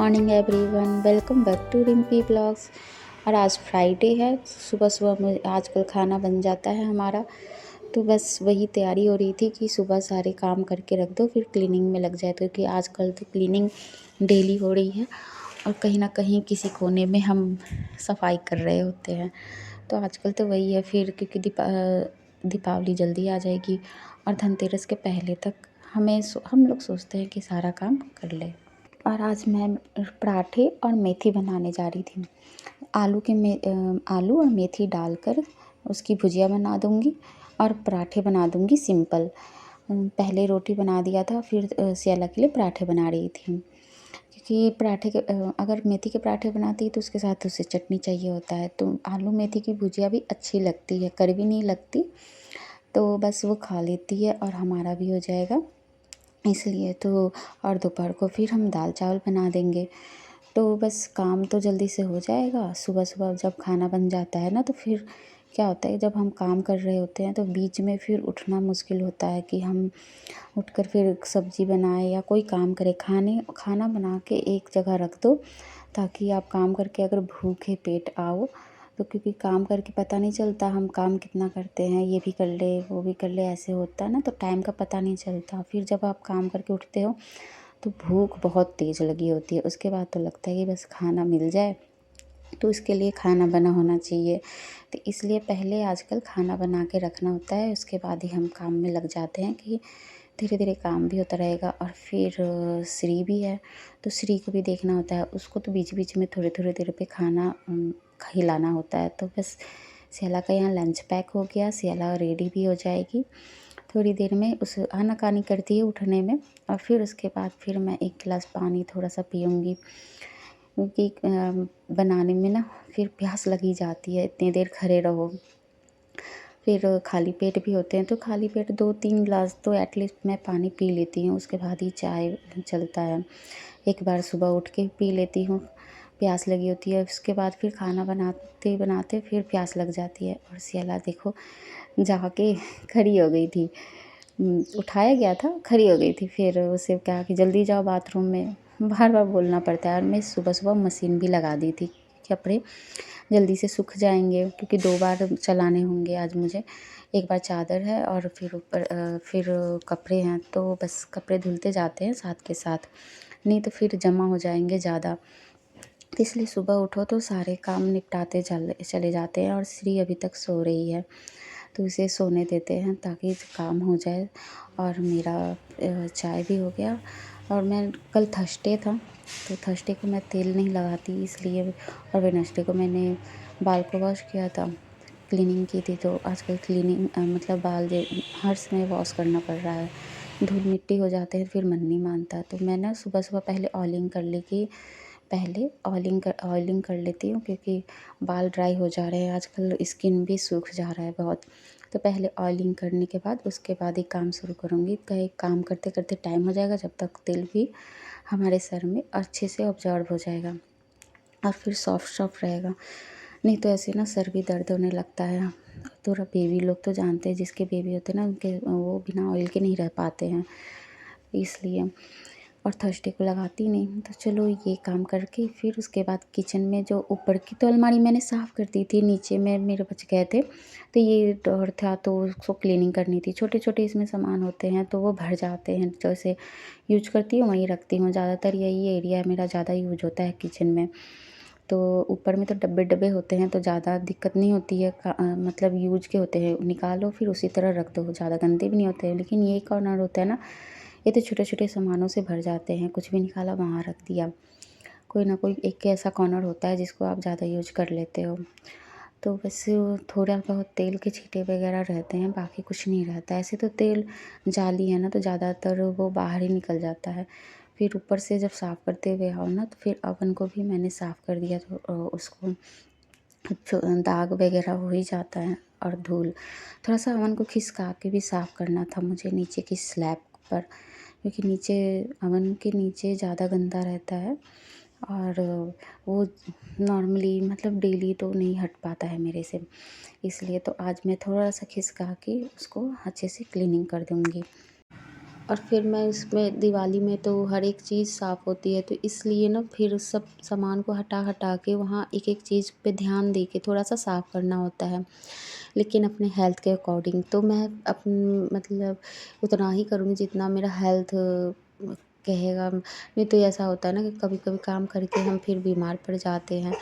Morning everyone, welcome back to Rimpi blogs. और आज Friday है। सुबह सुबह में आजकल खाना बन जाता है हमारा, तो बस वही तैयारी हो रही थी कि सुबह सारे काम करके रख दो, फिर क्लीनिंग में लग जाए। क्योंकि आजकल तो क्लीनिंग डेली हो रही है और कहीं ना कहीं किसी कोने में हम सफाई कर रहे होते हैं। तो आजकल तो वही है। फिर क्योंकि दीपावली जल्दी आ जाएगी और धनतेरस के पहले तक हम लोग सोचते हैं कि सारा काम कर ले। और आज मैं पराठे और मेथी बनाने जा रही थी। आलू और मेथी डालकर उसकी भुजिया बना दूंगी और पराठे बना दूंगी सिंपल। पहले रोटी बना दिया था, फिर सियाला के लिए पराठे बना रही थी। क्योंकि अगर मेथी के पराठे बनाती तो उसके साथ उसे चटनी चाहिए होता है। तो आलू मेथी की भुजिया भी अच्छी लगती है, कड़वी नहीं लगती, तो बस वो खा लेती है और हमारा भी हो जाएगा इसलिए। तो और दोपहर को फिर हम दाल चावल बना देंगे। तो बस काम तो जल्दी से हो जाएगा। सुबह सुबह जब खाना बन जाता है ना, तो फिर क्या होता है, जब हम काम कर रहे होते हैं तो बीच में फिर उठना मुश्किल होता है कि हम उठकर फिर सब्ज़ी बनाएं या कोई काम करें। खाना बना के एक जगह रख दो, ताकि आप काम करके अगर भूखे पेट आओ तो, क्योंकि काम करके पता नहीं चलता हम काम कितना करते हैं, ये भी कर ले वो भी कर ले, ऐसे होता है ना, तो टाइम का पता नहीं चलता। फिर जब आप काम करके उठते हो तो भूख बहुत तेज़ लगी होती है। उसके बाद तो लगता है कि बस खाना मिल जाए। तो इसके लिए खाना बना होना चाहिए। तो इसलिए पहले आजकल खाना बना के रखना होता है, उसके बाद ही हम काम में लग जाते हैं कि धीरे धीरे काम भी होता रहेगा। और फिर श्री भी है, तो श्री को भी देखना होता है। उसको तो बीच बीच में थोड़े थोड़े देर पे खाना खिलाना होता है। तो बस सियाला का यहाँ लंच पैक हो गया, सियाला रेडी भी हो जाएगी थोड़ी देर में। उस आनाकानी करती है उठने में। और फिर उसके बाद फिर मैं एक गिलास पानी थोड़ा सा पीऊँगी, क्योंकि बनाने में ना फिर प्यास लगी जाती है, इतनी देर खड़े रहो। फिर खाली पेट भी होते हैं, तो खाली पेट 2-3 गिलास तो एटलीस्ट मैं पानी पी लेती हूँ। उसके बाद ही चाय चलता है। एक बार सुबह उठ के पी लेती हूँ, प्यास लगी होती है। उसके बाद फिर खाना बनाते बनाते फिर प्यास लग जाती है। और सियाला देखो जाके खड़ी हो गई थी। उठाया गया था, खड़ी हो गई थी। फिर उसे कहा कि जल्दी जाओ बाथरूम में, बार बार बोलना पड़ता है। और मैं सुबह सुबह मशीन भी लगा दी थी, कपड़े जल्दी से सूख जाएंगे, क्योंकि 2 बार चलाने होंगे आज मुझे। एक बार चादर है और फिर कपड़े हैं, तो बस कपड़े धुलते जाते हैं साथ के साथ, नहीं तो फिर जमा हो जाएंगे ज़्यादा। तो इसलिए सुबह उठो तो सारे काम निपटाते चले जाते हैं। और श्री अभी तक सो रही है, तो उसे सोने देते हैं ताकि काम हो जाए। और मेरा चाय भी हो गया। और मैं कल थर्सडे था, तो थर्सडे को मैं तेल नहीं लगाती इसलिए। और वेडनेसडे को मैंने बाल को वॉश किया था, क्लीनिंग की थी। तो आजकल क्लीनिंग मतलब बाल हर समय वॉश करना पड़ रहा है, धूल मिट्टी हो जाते हैं, फिर मन नहीं मानता। तो मैं ना सुबह सुबह पहले ऑयलिंग कर ली कि पहले ऑयलिंग कर लेती हूँ, क्योंकि बाल ड्राई हो जा रहे हैं आजकल, स्किन भी सूख जा रहा है बहुत। तो पहले ऑयलिंग करने के बाद उसके बाद ही काम शुरू करूँगी। कहीं काम करते करते टाइम हो जाएगा, जब तक तेल भी हमारे सर में अच्छे से ऑब्जर्व हो जाएगा और फिर सॉफ्ट सॉफ्ट रहेगा। नहीं तो ऐसे ना सर भी दर्द होने लगता है। थोड़ा बेबी लोग तो जानते हैं, जिसके बेबी होते हैं ना, उनके वो बिना ऑयल के नहीं रह पाते हैं, इसलिए। और थर्सडे को लगाती नहीं। तो चलो ये काम करके फिर उसके बाद किचन में जो ऊपर की तो अलमारी मैंने साफ़ कर दी थी, नीचे में मेरे बच गए थे, तो ये डोर था तो उसको क्लीनिंग करनी थी। छोटे छोटे इसमें सामान होते हैं तो वो भर जाते हैं, जैसे यूज करती हूँ वहीं रखती हूँ। ज़्यादातर यही एरिया मेरा ज़्यादा यूज होता है किचन में। तो ऊपर में तो डब्बे डब्बे होते हैं, तो ज़्यादा दिक्कत नहीं होती है। मतलब यूज के होते हैं, निकालो फिर उसी तरह रख दो, ज़्यादा गंदे भी नहीं होते हैं। लेकिन ये कॉर्नर होता है ना, ये तो छोटे छोटे सामानों से भर जाते हैं। कुछ भी निकाला वहाँ रख दिया। कोई ना कोई एक ऐसा कॉर्नर होता है जिसको आप ज़्यादा यूज कर लेते हो। तो बस थोड़ा बहुत तेल के छींटे वगैरह रहते हैं, बाकी कुछ नहीं रहता। ऐसे तो तेल जाली है ना, तो ज़्यादातर वो बाहर ही निकल जाता है। फिर ऊपर से जब साफ़ करते हुए आओ ना, तो फिर अवन को भी मैंने साफ़ कर दिया। तो उसको दाग वगैरह हो ही जाता है और धूल। थोड़ा सा अवन को खिसका के भी साफ़ करना था मुझे, नीचे की स्लैब पर, क्योंकि नीचे अवन के नीचे ज़्यादा गंदा रहता है। और वो नॉर्मली मतलब डेली तो नहीं हट पाता है मेरे से, इसलिए। तो आज मैं थोड़ा सा खिसका के उसको अच्छे से क्लीनिंग कर दूँगी। और फिर मैं इसमें दिवाली में तो हर एक चीज़ साफ़ होती है, तो इसलिए ना फिर सब सामान को हटा-हटा के वहाँ एक-एक चीज़ पे ध्यान दे के थोड़ा-सा साफ़ करना होता है। लेकिन अपने हेल्थ के अकॉर्डिंग तो मैं मतलब उतना ही करूँगी जितना मेरा हेल्थ कहेगा। नहीं तो ऐसा होता है ना कि कभी-कभी काम करके हम फिर बीमार पड़ जाते हैं,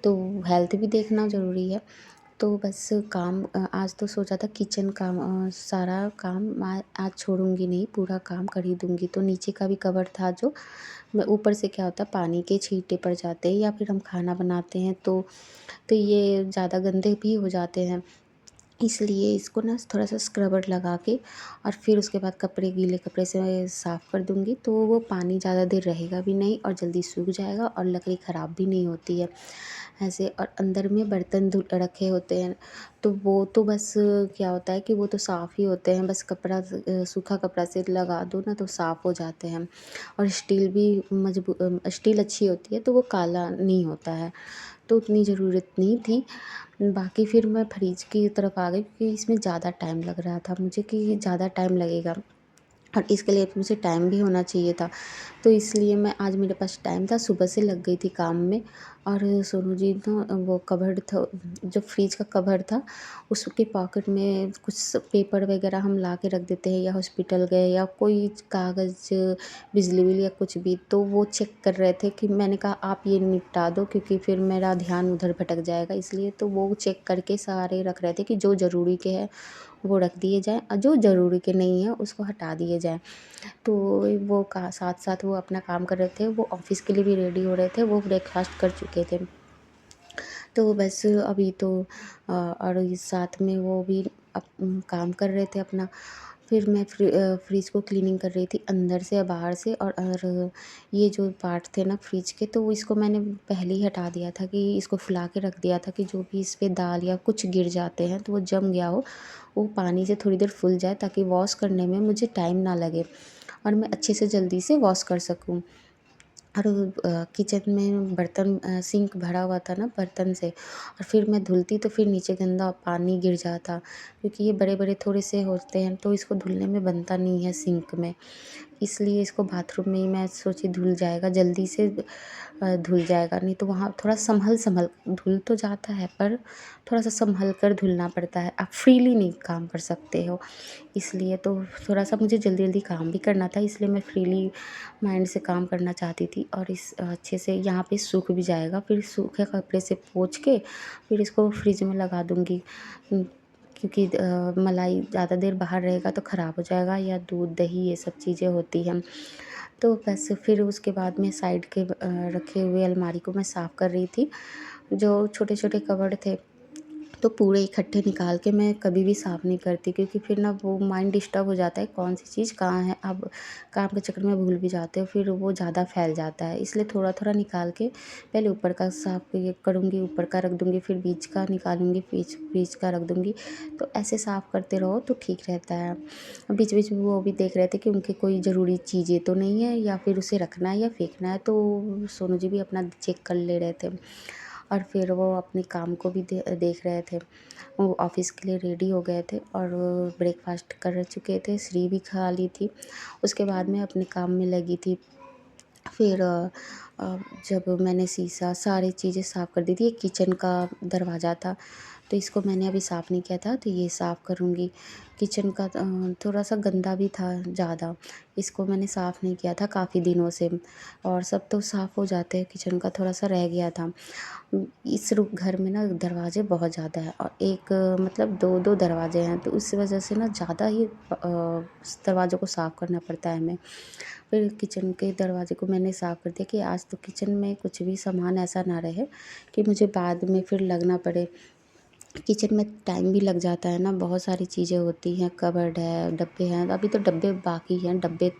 तो हेल्थ भी देखना ज़रूरी है। तो बस काम आज तो सोचा था किचन काम सारा काम मैं आज छोड़ूँगी नहीं, पूरा काम कर ही दूँगी। तो नीचे का भी कबर्ड था जो मैं ऊपर से क्या होता है पानी के छींटे पड़ जाते हैं या फिर हम खाना बनाते हैं तो ये ज़्यादा गंदे भी हो जाते हैं। इसलिए इसको ना थोड़ा-सा स्क्रबर लगा के और फिर उसके बाद कपड़े गीले कपड़े से साफ़ कर दूँगी, तो वो पानी ज़्यादा देर रहेगा भी नहीं और जल्दी सूख जाएगा और लकड़ी ख़राब भी नहीं होती है। ऐसे और अंदर में बर्तन रखे होते हैं, तो वो तो बस क्या होता है कि वो तो साफ़ ही होते हैं, बस सूखा कपड़ा से लगा दो ना तो साफ़ हो जाते हैं। और स्टील भी स्टील अच्छी होती है, तो वो काला नहीं होता है, तो उतनी ज़रूरत नहीं थी। बाकी फिर मैं फ्रिज की तरफ आ गई क्योंकि इसमें ज़्यादा टाइम लग रहा था मुझे कि ज़्यादा टाइम लगेगा और इसके लिए मुझे टाइम भी होना चाहिए था। तो इसलिए मैं आज मेरे पास टाइम था, सुबह से लग गई थी काम में। और सोनू जी ना वो कबर्ड था, जो फ्रिज का कवर था, उसके पॉकेट में कुछ पेपर वगैरह हम ला के रख देते हैं या हॉस्पिटल गए या कोई कागज़, बिजली बिल या कुछ भी, तो वो चेक कर रहे थे कि मैंने कहा आप ये निपटा दो क्योंकि फिर मेरा ध्यान उधर भटक जाएगा, इसलिए तो वो चेक करके सारे रख रहे थे कि जो ज़रूरी के है वो रख दिए जाएँ और जो ज़रूरी के नहीं है उसको हटा दिए जाएँ। तो वो का साथ-साथ वो अपना काम कर रहे थे, वो ऑफ़िस के लिए भी रेडी हो रहे थे, वो ब्रेकफ़ास्ट कर चुके थे। तो बस अभी तो और इस साथ में वो भी काम कर रहे थे अपना। फिर मैं फ्रिज को क्लीनिंग कर रही थी अंदर से या बाहर से और ये जो पार्ट थे ना फ्रिज के, तो इसको मैंने पहले ही हटा दिया था कि इसको फुला के रख दिया था कि जो भी इस पे दाल या कुछ गिर जाते हैं तो वो जम गया हो, वो पानी से थोड़ी देर फुल जाए ताकि वॉश करने में मुझे टाइम ना लगे और मैं अच्छे से जल्दी से वॉश कर सकूँ। और किचन में बर्तन सिंक भरा हुआ था ना बर्तन से और फिर मैं धुलती तो फिर नीचे गंदा पानी गिर जाता क्योंकि ये बड़े-बड़े थोड़े से होते हैं तो इसको धुलने में बनता नहीं है सिंक में। इसलिए इसको बाथरूम में ही मैं सोची धुल जाएगा जल्दी से धुल जाएगा, नहीं तो वहाँ थोड़ा सँभल-सँभल धुल तो जाता है पर थोड़ा-सा सँभल कर धुलना पड़ता है। आप फ्रीली नहीं काम कर सकते हो। इसलिए तो थोड़ा-सा मुझे जल्दी-जल्दी काम भी करना था, इसलिए मैं फ्रीली माइंड से काम करना चाहती थी और इस अच्छे से यहाँ पे सूख भी जाएगा। फिर सूखे कपड़े से पोंछ के फिर इसको फ्रिज में लगा दूँगी। क्योंकि मलाई ज़्यादा देर बाहर रहेगा तो ख़राब हो जाएगा या दूध, दही ये सब चीज़ें होती हैं। तो बस फिर उसके बाद में साइड के रखे हुए अलमारी को मैं साफ़ कर रही थी। जो छोटे-छोटे कबर्ड थे तो पूरे इकट्ठे निकाल के मैं कभी भी साफ़ नहीं करती क्योंकि फिर ना वो माइंड डिस्टर्ब हो जाता है कौन-सी चीज़ कहाँ है। अब काम के चक्कर में भूल भी जाते हो फिर वो ज़्यादा फैल जाता है। इसलिए थोड़ा-थोड़ा निकाल के पहले ऊपर का साफ़ ये करूँगी, ऊपर का रख दूँगी, फिर बीच का निकालूँगी, बीच बीच का रख दूँगी। तो ऐसे साफ़ करते रहो तो ठीक रहता है। बीच-बीच में वो भी देख रहे थे कि उनकी कोई ज़रूरी चीज़ें तो नहीं है या फिर उसे रखना है या फेंकना है, तो सोनू जी भी अपना चेक कर ले रहे थे। और फिर वो अपने काम को भी देख रहे थे। वो ऑफ़िस के लिए रेडी हो गए थे और ब्रेकफ़ास्ट कर चुके थे, श्री भी खा ली थी। उसके बाद मैं अपने काम में लगी थी। फिर जब मैंने शीशा सारी चीज़ें साफ़ कर दी थी, एक किचन का दरवाज़ा था, तो इसको मैंने अभी साफ़ नहीं किया था, तो ये साफ़ करूँगी। किचन का थोड़ा-सा गंदा भी था ज़्यादा, इसको मैंने साफ़ नहीं किया था काफ़ी दिनों से और सब तो साफ़ हो जाते हैं, किचन का थोड़ा-सा रह गया था। इस घर में ना दरवाज़े बहुत ज़्यादा हैं और एक मतलब 2-2 दरवाज़े हैं, तो उस वजह से ना ज़्यादा ही दरवाज़ों को साफ़ करना पड़ता है हमें। फिर किचन के दरवाज़े को मैंने साफ़ कर दिया कि आज तो किचन में कुछ भी सामान ऐसा ना रहे कि मुझे बाद में फिर लगना पड़े। किचन में टाइम भी लग जाता है ना, बहुत सारी चीज़ें होती हैं, कबर्ड है, डब्बे हैं, अभी तो डब्बे बाकी हैं, डब्बे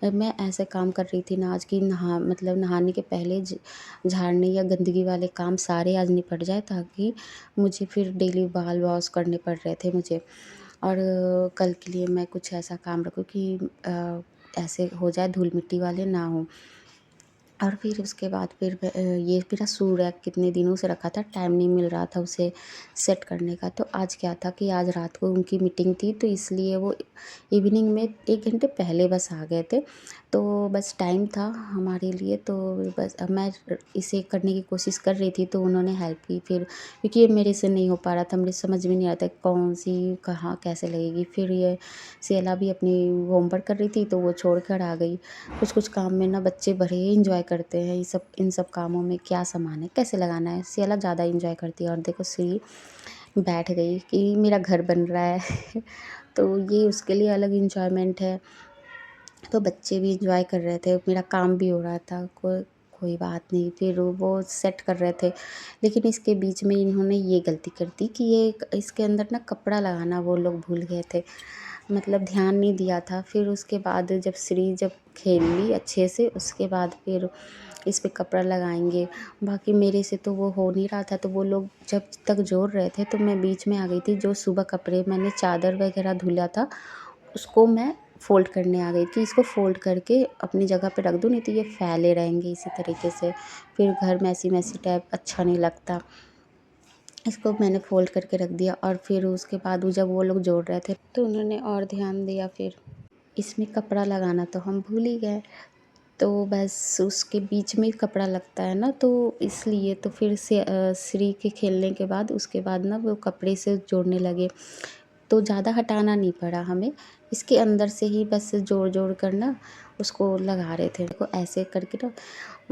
मैं ऐसे काम कर रही थी ना आज कि नहाने के पहले झाड़ने या गंदगी वाले काम सारे आज निपट जाए ताकि मुझे फिर डेली बाल वॉश करने पड़ रहे थे मुझे और कल के लिए मैं कुछ ऐसा काम रखूँ कि ऐसे हो जाए धूल मिट्टी वाले ना हो। और फिर उसके बाद फिर ये मेरा शू रैक कितने दिनों से रखा था, टाइम नहीं मिल रहा था उसे सेट करने का। तो आज क्या था कि आज रात को उनकी मीटिंग थी, तो इसलिए वो इवनिंग में 1 घंटे पहले बस आ गए थे। तो बस टाइम था हमारे लिए, तो बस अब मैं इसे करने की कोशिश कर रही थी, तो उन्होंने हेल्प की फिर, क्योंकि ये मेरे से नहीं हो पा रहा था, मुझे समझ में नहीं आता कौन-सी कहाँ कैसे लगेगी। फिर ये सियाला भी अपनी होमवर्क कर रही थी, तो वो छोड़ कर आ गई। कुछ-कुछ काम में ना बच्चे बड़े ही एन्जॉय करते हैं, ये सब इन सब कामों में क्या सामान है, कैसे लगाना है, सियाला ज़्यादा एन्जॉय करती है। और देखो श्री बैठ गई कि मेरा घर बन रहा है तो ये उसके लिए अलग एन्जॉयमेंट है। तो बच्चे भी एन्जॉय कर रहे थे, मेरा काम भी हो रहा था, कोई बात नहीं। फिर वो सेट कर रहे थे, लेकिन इसके बीच में इन्होंने ये गलती कर दी कि ये इसके अंदर ना कपड़ा लगाना वो लोग भूल गए थे, मतलब ध्यान नहीं दिया था। फिर उसके बाद जब खेल ली अच्छे से, उसके बाद फिर इस पे कपड़ा लगाएंगे। बाकी मेरे से तो वो हो नहीं रहा था, तो वो लोग जब तक जोड़ रहे थे तो मैं बीच में आ गई थी। जो सुबह कपड़े मैंने चादर वगैरह धुला था, उसको मैं फ़ोल्ड करने आ गई कि इसको फ़ोल्ड करके अपनी जगह पे रख दूँ, नहीं तो ये फैले रहेंगे इसी तरीके से, फिर घर मैसी-मैसी टाइप अच्छा नहीं लगता। इसको मैंने फ़ोल्ड करके रख दिया, और फिर उसके बाद वो जब वो लोग जोड़ रहे थे तो उन्होंने और ध्यान दिया। फिर इसमें कपड़ा लगाना तो हम भूल ही गए, तो बस उसके बीच में कपड़ा लगता है ना, तो इसलिए तो फिर से श्री के खेलने के बाद उसके बाद ना वो कपड़े से जोड़ने लगे, तो ज़्यादा हटाना नहीं पड़ा हमें, इसके अंदर से ही बस जोड़-जोड़ कर ना उसको लगा रहे थे। देखो ऐसे करके ना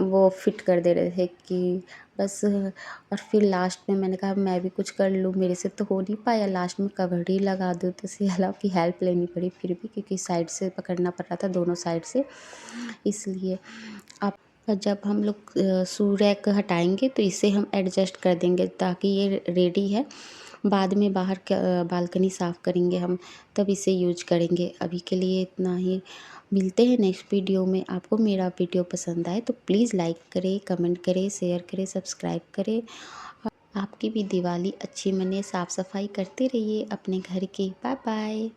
वो फिट कर दे रहे थे कि बस। और फिर लास्ट में मैंने कहा मैं भी कुछ कर लूँ, मेरे से तो हो नहीं पाया, लास्ट में कवर ही लगा दूँ, तो सियाला की हेल्प लेनी पड़ी फिर भी, क्योंकि साइड से पकड़ना पड़ रहा था, दोनों साइड से, इसलिए। आप जब हम लोग शू रैक हटाएँगे तो इसे हम एडजस्ट कर देंगे, ताकि ये रेडी है। बाद में बाहर बालकनी साफ़ करेंगे हम, तब इसे यूज करेंगे। अभी के लिए इतना ही, मिलते हैं नेक्स्ट वीडियो में। आपको मेरा वीडियो पसंद आए तो प्लीज़ लाइक करें, कमेंट करें, शेयर करें, सब्सक्राइब करें। आपकी भी दिवाली अच्छी मने, साफ़ सफाई करते रहिए अपने घर की। Bye bye.